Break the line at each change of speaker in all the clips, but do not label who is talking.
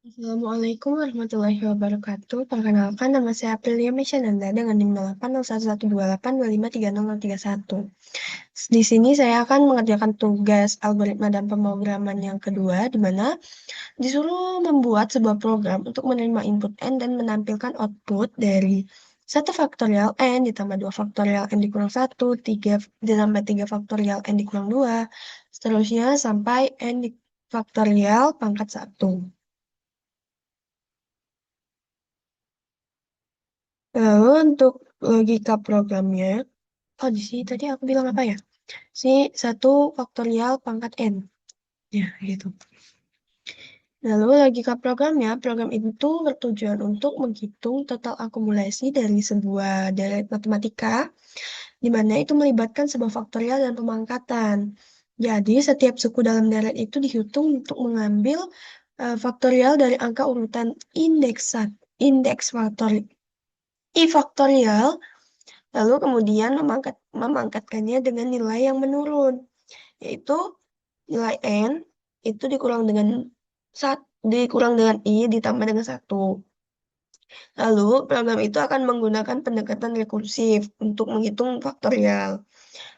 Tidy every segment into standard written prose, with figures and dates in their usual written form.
Assalamualaikum warahmatullahi wabarakatuh. Perkenalkan, nama saya Aprilia Mesyananda dengan NIM 080128253031. Di sini saya akan mengerjakan tugas algoritma dan pemrograman yang kedua, di mana disuruh membuat sebuah program untuk menerima input N dan menampilkan output dari 1 faktorial N ditambah 2 faktorial N dikurang 1, 3 ditambah 3 faktorial N dikurang 2, seterusnya sampai N di faktorial pangkat 1. Lalu untuk logika programnya, oh di sini tadi aku bilang apa ya? Si 1 faktorial pangkat N. Ya, gitu. Lalu logika programnya, program itu bertujuan untuk menghitung total akumulasi dari sebuah deret matematika, di mana itu melibatkan sebuah faktorial dan pemangkatan. Jadi, setiap suku dalam deret itu dihitung untuk mengambil faktorial dari angka urutan indeks I faktorial. Lalu kemudian memangkatkannya dengan nilai yang menurun, yaitu nilai N itu dikurang dengan I ditambah dengan 1. Lalu program itu akan menggunakan pendekatan rekursif untuk menghitung faktorial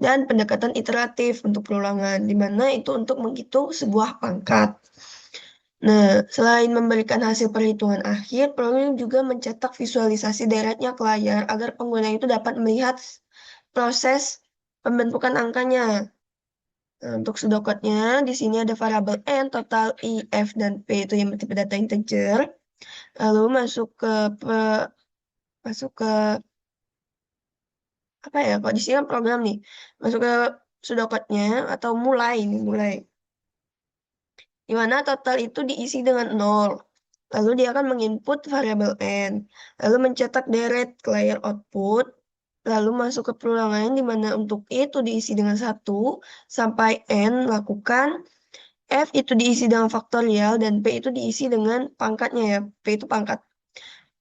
dan pendekatan iteratif untuk perulangan, di mana itu untuk menghitung sebuah pangkat. Nah, selain memberikan hasil perhitungan akhir, program juga mencetak visualisasi deretnya ke layar agar pengguna itu dapat melihat proses pembentukan angkanya. Nah, untuk pseudocode-nya, di sini ada variabel N, total I, F, dan P itu yang bertipe data integer. Lalu masuk ke apa ya? Kok di sini kan program nih. Masuk ke pseudocode-nya atau mulai. Di mana total itu diisi dengan 0. Lalu dia akan menginput variabel N. Lalu mencetak deret ke layar output. Lalu masuk ke perulangan di mana untuk I itu diisi dengan 1 sampai N lakukan. F itu diisi dengan faktorial dan P itu diisi dengan pangkatnya ya. P itu pangkat.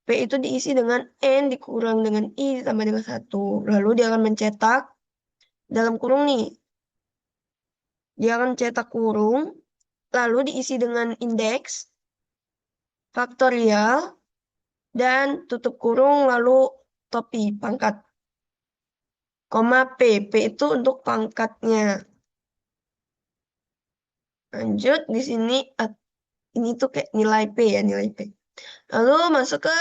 P itu diisi dengan N dikurang dengan I ditambah dengan 1. Lalu dia akan mencetak dalam kurung nih. Dia akan cetak kurung, lalu diisi dengan indeks, faktorial, dan tutup kurung lalu topi, pangkat. Koma P. P itu untuk pangkatnya. Lanjut, di sini ini tuh kayak nilai P ya, nilai P. Lalu masuk ke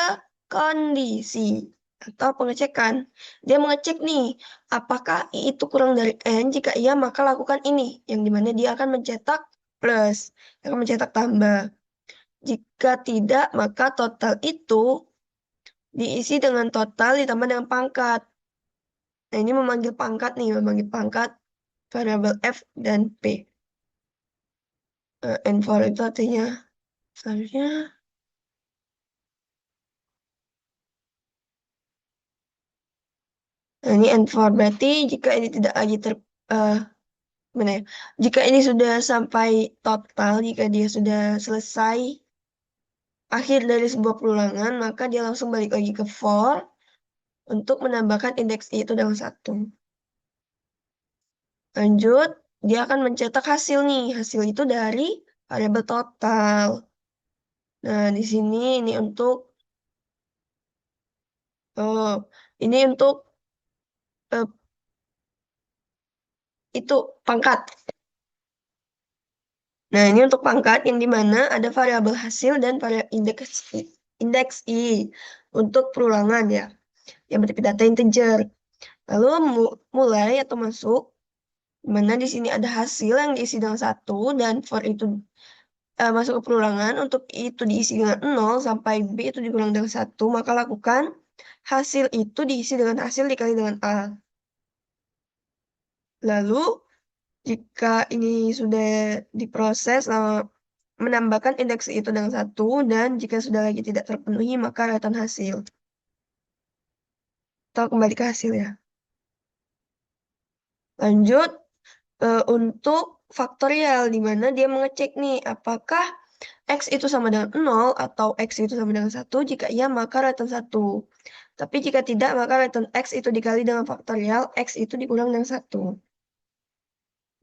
kondisi atau pengecekan. Dia mengecek nih, apakah I itu kurang dari N? Jika iya, maka lakukan ini, yang dimana dia akan mencetak plus, akan mencetak tambah. Jika tidak, maka total itu diisi dengan total ditambah dengan pangkat. Nah, ini memanggil pangkat nih, memanggil pangkat variabel F dan P. N4 itu artinya seharusnya. Nah, ini N4 berarti jika ini tidak lagi eh, gimana ya? Jika ini sudah sampai total, jika dia sudah selesai akhir dari sebuah perulangan, maka dia langsung balik lagi ke for untuk menambahkan indeks I itu dengan 1. Lanjut, dia akan mencetak hasil nih. Hasil itu dari variabel total. Nah, di sini oh, ini untuk eh, itu pangkat. Nah, ini untuk pangkat yang dimana ada variabel hasil dan variabel indeks I untuk perulangan ya, yang bertipe data integer. Lalu mulai atau masuk, mana di sini ada hasil yang diisi dengan 1 dan for itu masuk ke perulangan, untuk itu diisi dengan 0 sampai B itu dikurang dengan 1, maka lakukan hasil itu diisi dengan hasil dikali dengan A. Lalu, jika ini sudah diproses, menambahkan indeks itu dengan 1, dan jika sudah lagi tidak terpenuhi, maka return hasil. Atau kembali ke hasil ya. Lanjut, untuk faktorial, di mana dia mengecek nih, apakah X itu sama dengan 0 atau X itu sama dengan 1. Jika iya, maka return 1. Tapi jika tidak, maka return X itu dikali dengan faktorial, X itu dikurang dengan 1.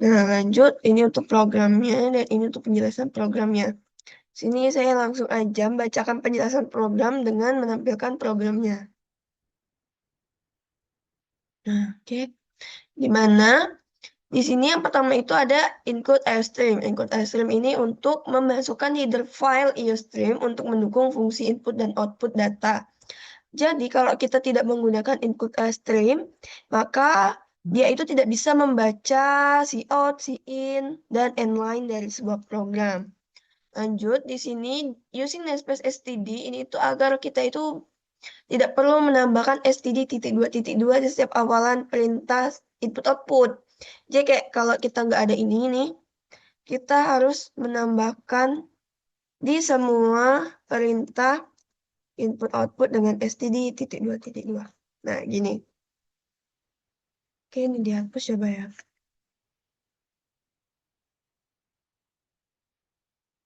Nah, lanjut. Ini untuk programnya, dan ini untuk penjelasan programnya. Sini saya langsung aja membacakan penjelasan program dengan menampilkan programnya. Nah, oke. Di mana di sini yang pertama itu ada include iostream. Include iostream ini untuk memasukkan header file iostream untuk mendukung fungsi input dan output data. Jadi kalau kita tidak menggunakan include iostream, maka dia itu tidak bisa membaca cout, cin, dan inline dari sebuah program. Lanjut, di sini using namespace std ini itu agar kita itu tidak perlu menambahkan std.2.2 di setiap awalan perintah input output. Jadi kayak kalau kita nggak ada ini nih, kita harus menambahkan di semua perintah input output dengan std.2.2. Nah, gini. Oke, ini dihapus coba ya.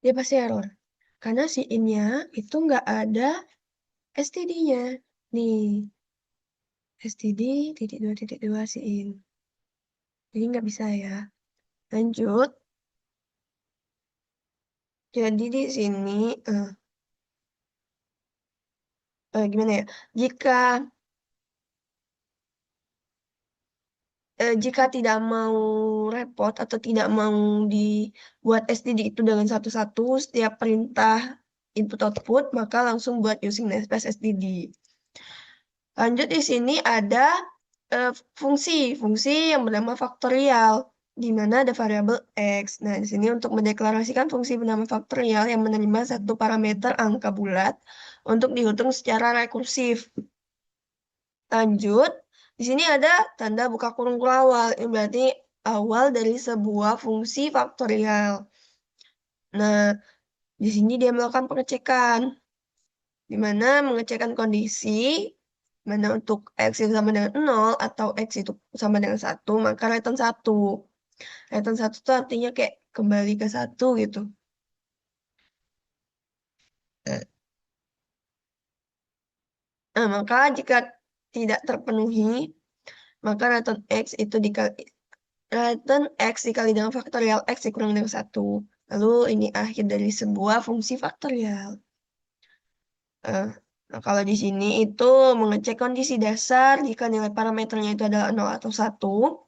Dia pasti error. Karena si in-nya itu nggak ada std-nya. Nih, std.2.2 si in. Jadi nggak bisa ya. Lanjut. Jadi di sini, gimana ya? Jika tidak mau repot atau tidak mau dibuat STD itu dengan satu-satu setiap perintah input output, maka langsung buat using namespace STD. Lanjut di sini ada fungsi yang bernama faktorial, di mana ada variabel x. Nah, di sini untuk mendeklarasikan fungsi bernama faktorial yang menerima satu parameter angka bulat untuk dihitung secara rekursif. Lanjut, di sini ada tanda buka kurung awal, yang berarti awal dari sebuah fungsi faktorial. Nah, di sini dia melakukan pengecekan, di mana mengecekkan kondisi, mana untuk X itu sama dengan 0 atau X itu sama dengan 1, maka return 1. Return 1 itu artinya kayak kembali ke 1 gitu. Maka jika tidak terpenuhi, maka return X dikali dengan faktorial X dikurang dengan 1. Lalu ini akhir dari sebuah fungsi faktorial. Eh, Nah, kalau di sini itu mengecek kondisi dasar jika nilai parameternya itu adalah 0 atau 1.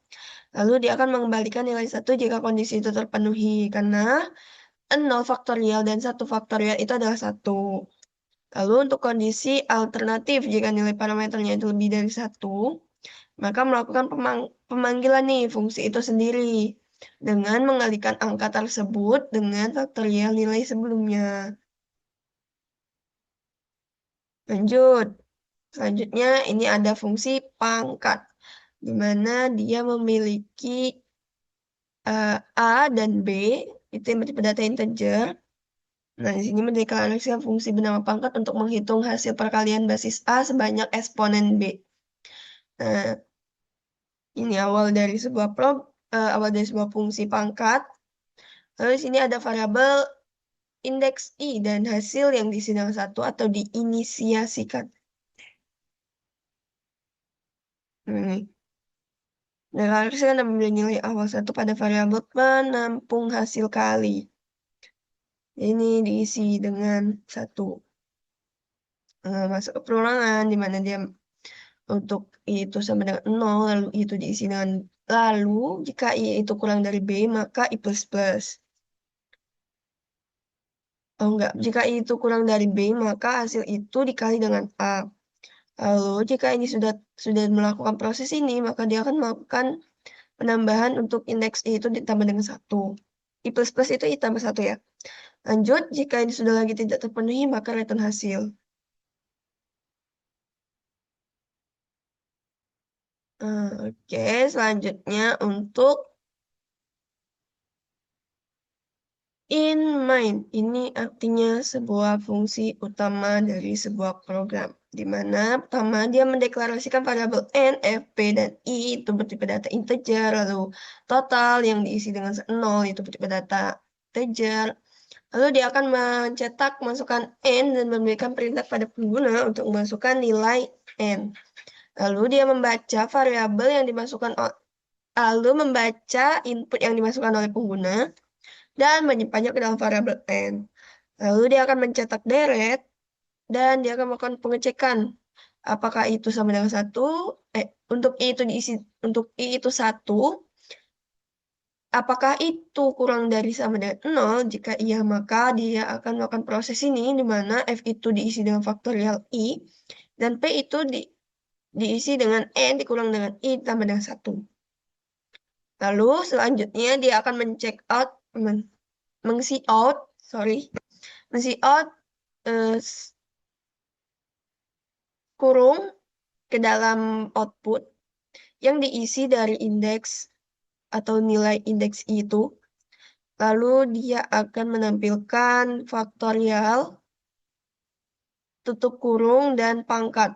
Lalu dia akan mengembalikan nilai 1 jika kondisi itu terpenuhi. Karena 0 faktorial dan 1 faktorial itu adalah 1. Lalu untuk kondisi alternatif jika nilai parameternya itu lebih dari 1, maka melakukan pemanggilan nih fungsi itu sendiri dengan mengalihkan angka tersebut dengan faktorial nilai sebelumnya. Lanjut. Selanjutnya ini ada fungsi pangkat, di mana dia memiliki A dan B, itu yang bertipe data integer. Nah, di sini mendeklarasikan fungsi bernama pangkat untuk menghitung hasil perkalian basis A sebanyak eksponen B. Nah, ini awal dari sebuah fungsi pangkat. Lalu di sini ada variabel indeks I dan hasil yang diisi dengan 1 atau diinisiasikan. Ini. Deklarasikan dan memberi nilai awal 1 pada variabel penampung hasil kali. Ini diisi dengan 1. Masuk ke perorangan, di mana dia untuk I itu sama dengan 0, lalu I itu diisi dengan lalu, jika I itu kurang dari B, maka I plus plus. Oh enggak, jika I itu kurang dari B, maka hasil itu dikali dengan A. Lalu, jika ini sudah melakukan proses ini, maka dia akan melakukan penambahan untuk indeks I itu ditambah dengan 1. I plus plus itu I tambah 1 ya. Lanjut, jika ini sudah lagi tidak terpenuhi, maka return hasil. Oke, selanjutnya untuk in main. Ini artinya sebuah fungsi utama dari sebuah program. Di mana pertama dia mendeklarasikan variabel n, f, p, dan i itu bertipe data integer. Lalu total yang diisi dengan 0 itu bertipe data integer. Lalu dia akan mencetak masukkan n dan memberikan perintah pada pengguna untuk memasukkan nilai n. Lalu dia membaca variabel yang dimasukkan lalu membaca input yang dimasukkan oleh pengguna dan menyimpannya ke dalam variabel n. Lalu dia akan mencetak deret dan dia akan melakukan pengecekan apakah itu sama dengan satu, untuk I itu diisi, untuk I itu satu, apakah itu kurang dari sama dengan nol? Jika iya, maka dia akan melakukan proses ini di mana F itu diisi dengan faktorial I dan P itu diisi dengan N dikurang dengan I tambah dengan satu. Lalu selanjutnya dia akan men-check out, meng-see out, sorry, meng-see out eh, kurung ke dalam output yang diisi dari indeks atau nilai indeks itu. Lalu dia akan menampilkan faktorial, tutup kurung, dan pangkat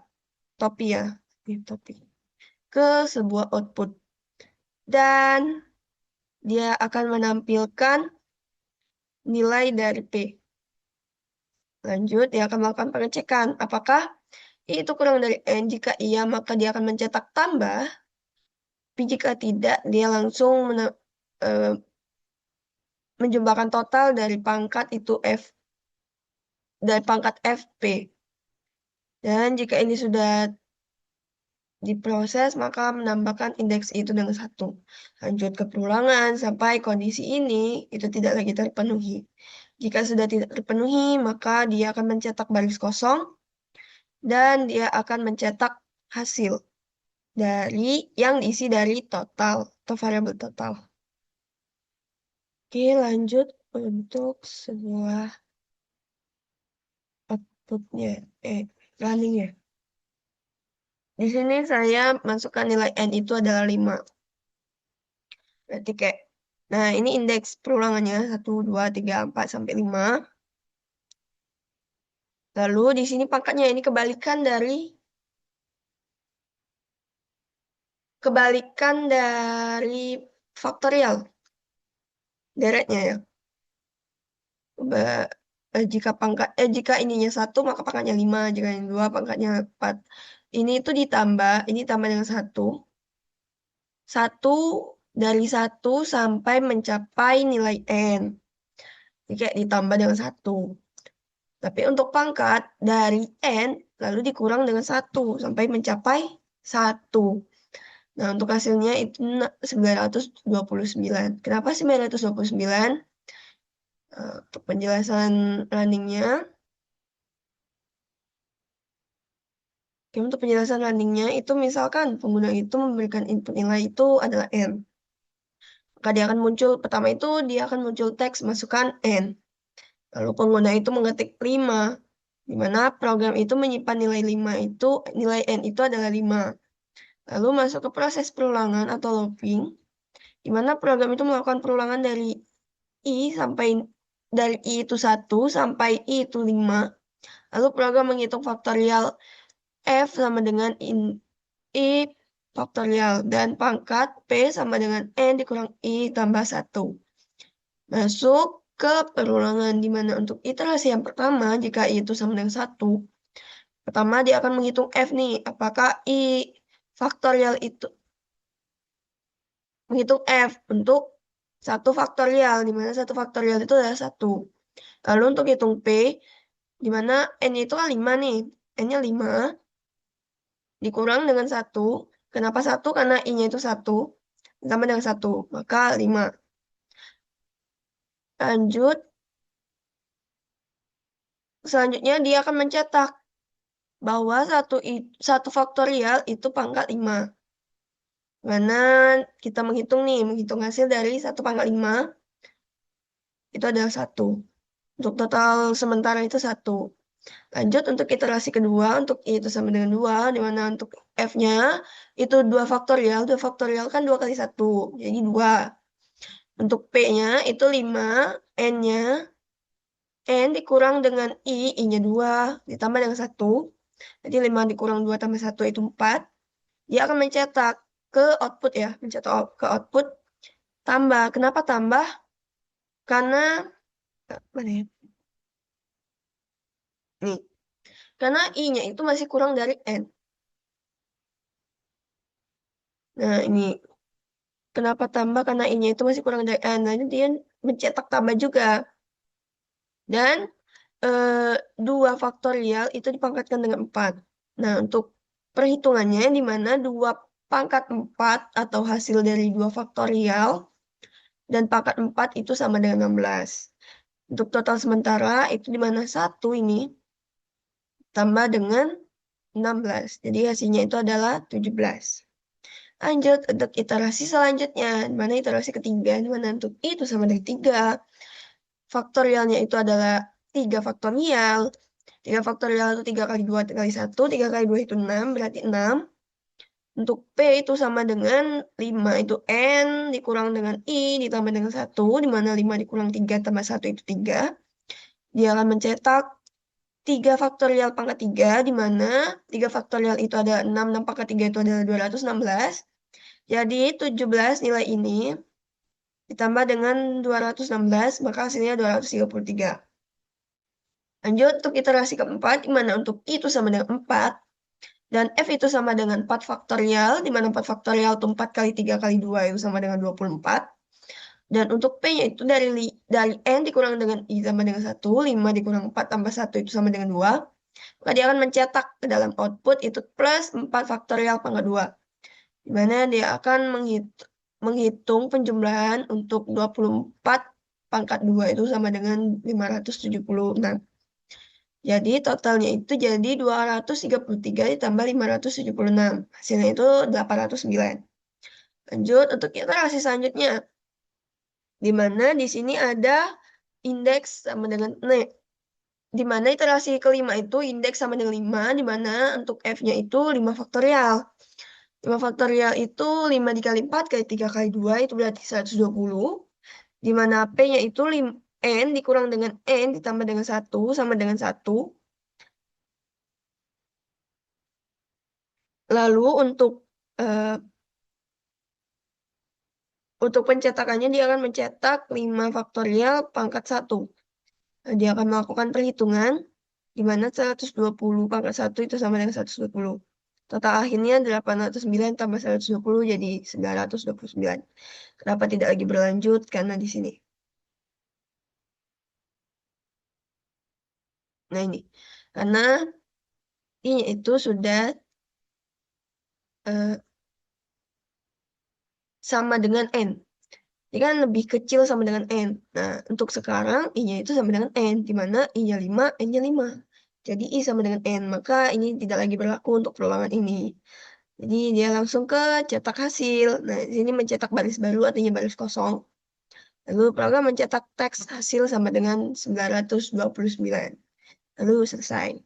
topi ya, ini topi, ke sebuah output. Dan dia akan menampilkan nilai dari P. Lanjut, dia akan melakukan pengecekan. Apakah itu kurang dari N? Jika iya, maka dia akan mencetak tambah. Tapi jika tidak, dia langsung eh, menjumlahkan total dari pangkat itu F, dari pangkat FP. Dan jika ini sudah diproses, maka menambahkan indeks itu dengan satu. Lanjut ke perulangan sampai kondisi ini itu tidak lagi terpenuhi. Jika sudah tidak terpenuhi, maka dia akan mencetak baris kosong dan dia akan mencetak hasil dari yang diisi dari total atau variabel total. Oke, lanjut untuk sebuah outputnya, runningnya. Di sini saya masukkan nilai N itu adalah 5. Berarti kayak, nah ini indeks perulangannya 1, 2, 3, 4, sampai 5. Lalu di sini pangkatnya ini kebalikan dari faktorial, deretnya ya. Jika jika ininya 1, maka pangkatnya 5. Jika yang 2, pangkatnya 4. Ini itu ditambah, ini tambah dengan 1. 1 dari 1 sampai mencapai nilai N. Jadi kayak ditambah dengan 1. Tapi untuk pangkat dari N lalu dikurang dengan 1 sampai mencapai 1. Nah, untuk hasilnya itu 929. Kenapa 929? Untuk penjelasan runningnya. Oke, untuk penjelasan runningnya itu misalkan pengguna itu memberikan input nilai itu adalah N. Maka dia akan muncul, pertama itu dia akan muncul teks masukkan N. Lalu pengguna itu mengetik 5, di mana program itu menyimpan nilai 5 itu, nilai N itu adalah 5. Lalu masuk ke proses perulangan atau looping, di mana program itu melakukan perulangan dari I itu 1 sampai I itu 5. Lalu program menghitung faktorial F sama dengan I faktorial dan pangkat P sama dengan N dikurang I tambah 1. Masuk ke perulangan di mana untuk iterasi yang pertama jika I itu sama dengan 1. Pertama dia akan menghitung F nih, apakah I faktorial itu menghitung F untuk 1 faktorial, di mana 1 faktorial itu adalah 1. Lalu untuk hitung P, di mana N itu kan 5 nih. N-nya 5 dikurang dengan 1. Kenapa 1? Karena I-nya itu 1. Ditambah dengan 1. Maka 5. Lanjut. Selanjutnya dia akan mencetak bahwa 1 faktorial itu pangkat 5. Mana kita menghitung hasil dari 1 pangkat 5. Itu adalah 1. Untuk total sementara itu 1. Lanjut untuk iterasi kedua, untuk I itu sama dengan 2, di mana untuk F-nya itu 2 faktorial. 2 faktorial kan 2 kali 1, jadi 2. Untuk P-nya itu 5, N-nya, N dikurang dengan I-nya 2, ditambah dengan 1. Jadi 5 dikurang 2 tambah 1 itu 4. Dia akan mencetak ke output ya, mencetak ke output tambah. Kenapa tambah? Karena, mana ya? Nih, karena I-nya itu masih kurang dari N. Nah, ini kenapa tambah? Karena I-nya itu masih kurang dari N. Nah, dia mencetak tambah juga. Dan 2 faktorial itu dipangkatkan dengan 4. Nah, untuk perhitungannya di mana 2 pangkat 4 atau hasil dari 2 faktorial dan pangkat 4 itu sama dengan 16. Untuk total sementara itu di mana 1 ini tambah dengan 16. Jadi hasilnya itu adalah 17. Lanjut untuk iterasi selanjutnya, di mana iterasi ketiga, di mana untuk I itu sama dengan 3. Faktorialnya itu adalah 3 faktorial. 3 faktorial itu 3 kali 2 kali 1. 3 kali 2 itu 6, berarti 6. Untuk P itu sama dengan 5 itu N dikurang dengan I ditambah dengan 1, di mana 5 dikurang 3 tambah 1 itu 3. Dia akan mencetak 3 faktorial pangkat 3, di mana 3 faktorial itu ada 6, 6 pangkat 3 itu adalah 216. Jadi 17 nilai ini ditambah dengan 216, maka hasilnya 233. Lanjut untuk iterasi keempat, di mana untuk I itu sama dengan 4, dan F itu sama dengan 4 faktorial, di mana 4 faktorial itu 4 kali 3 kali 2 itu sama dengan 24. Dan untuk P-nya itu dari N dikurang dengan I sama dengan 1, 5 dikurang 4 tambah 1 itu sama dengan 2. Maka dia akan mencetak ke dalam output itu plus 4 faktorial pangkat 2. Di mana dia akan menghitung penjumlahan untuk 24 pangkat 2 itu sama dengan 576. Jadi totalnya itu jadi 233 ditambah 576. Hasilnya itu 809. Lanjut untuk iterasi selanjutnya. Di mana di sini ada indeks sama dengan di mana iterasi kelima itu indeks sama dengan 5, di mana untuk F-nya itu 5 faktorial. 5 faktorial itu 5 dikali 4 kali 3 kali 2 itu berarti 120. Di mana P-nya itu N dikurang dengan N ditambah dengan 1 sama dengan 1. Lalu eh, untuk pencetakannya dia akan mencetak 5 faktorial pangkat 1. Nah, dia akan melakukan perhitungan di mana 120 pangkat 1 itu sama dengan 120. Total akhirnya 809 tambah 120 jadi 929. Kenapa tidak lagi berlanjut? Karena di sini. Nah ini. Karena ini itu sudah eh, sama dengan N. Ini kan lebih kecil sama dengan N. Nah, untuk sekarang I-nya itu sama dengan N, di mana I-nya 5, N-nya 5. Jadi I sama dengan N, maka ini tidak lagi berlaku untuk perulangan ini. Jadi dia langsung ke cetak hasil. Nah, di sini mencetak baris baru artinya baris kosong. Lalu program mencetak teks hasil sama dengan 929. Lalu selesai.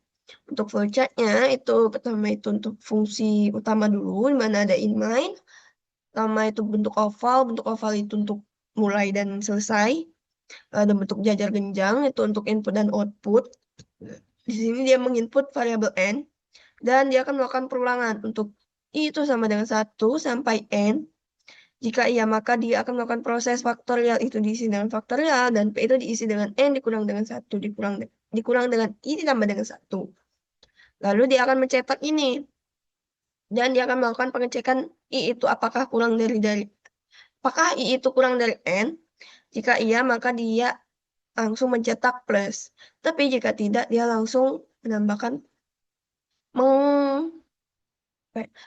Untuk flowchartnya itu pertama itu untuk fungsi utama dulu, di mana ada inline. Pertama itu bentuk oval itu untuk mulai dan selesai. Ada bentuk jajar genjang itu untuk input dan output. Di sini dia menginput variabel n dan dia akan melakukan perulangan untuk I itu sama dengan 1 sampai n. Jika iya, maka dia akan melakukan proses faktorial itu diisi dengan faktorial dan P itu diisi dengan n dikurang dengan 1 dikurang dengan I ditambah dengan 1. Lalu dia akan mencetak ini dan dia akan melakukan pengecekan I itu apakah I itu kurang dari n. Jika iya, maka dia langsung mencetak plus. Tapi jika tidak, dia langsung menambahkan meng,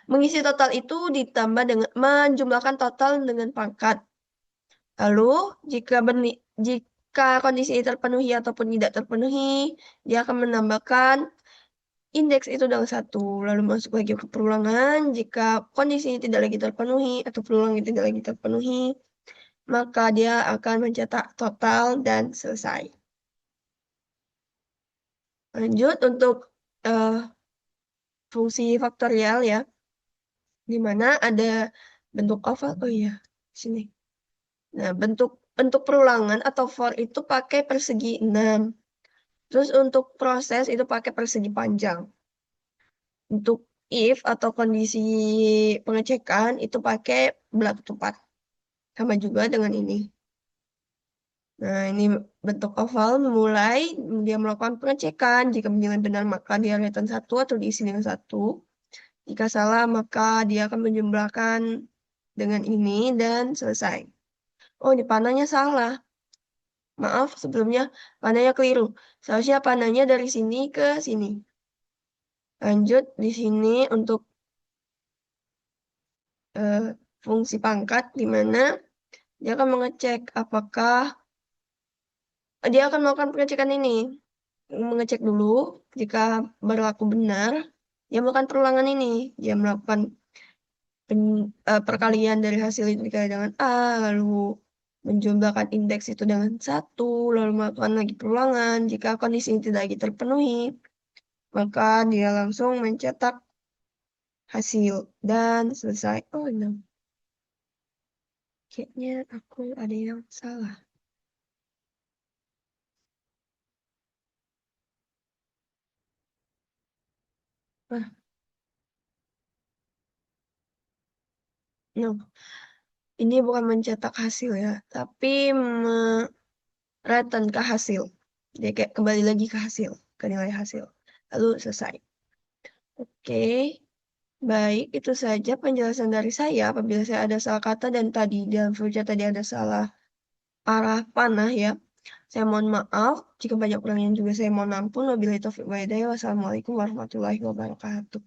mengisi total itu ditambah dengan menjumlahkan total dengan pangkat. Lalu jika kondisi ini terpenuhi ataupun tidak terpenuhi, dia akan menambahkan indeks itu dengan 1. Lalu masuk lagi ke perulangan. Jika kondisi ini tidak lagi terpenuhi atau perulangan tidak lagi terpenuhi, maka dia akan mencetak total dan selesai. Lanjut untuk eh, fungsi faktorial ya, di mana ada bentuk oval. Oh iya, sini. Nah, bentuk bentuk perulangan atau for itu pakai persegi 6. Terus untuk proses itu pakai persegi panjang. Untuk if atau kondisi pengecekan itu pakai belah ketupat. Sama juga dengan ini. Nah, ini bentuk oval memulai dia melakukan pengecekan. Jika menilai benar maka dia return 1 atau diisi dengan 1. Jika salah, maka dia akan menjumlahkan dengan ini dan selesai. Oh, di panahnya salah. Maaf, sebelumnya panahnya keliru. Seharusnya panahnya dari sini ke sini. Lanjut di sini untuk fungsi pangkat, di mana dia akan mengecek apakah dia akan melakukan pengecekan ini. Mengecek dulu, jika berlaku benar, dia melakukan perulangan ini. Dia melakukan perkalian dari hasil itu dikali dengan A, lalu menjumlahkan indeks itu dengan 1, lalu melakukan lagi perulangan. Jika kondisi ini tidak lagi terpenuhi, maka dia langsung mencetak hasil dan selesai. Oh, no. Kayaknya aku ada yang salah. Nah, no. Ini bukan mencetak hasil ya, tapi return ke hasil. Jadi kayak kembali lagi ke hasil, ke nilai hasil. Lalu selesai. Oke, baik. Itu saja penjelasan dari saya. Apabila saya ada salah kata dan tadi dalam flowchart tadi ada salah arah panah ya. Saya mohon maaf. Jika banyak kurangnya juga saya mohon ampun. Wabillahi taufiq wal hidayah. Wassalamualaikum warahmatullahi wabarakatuh.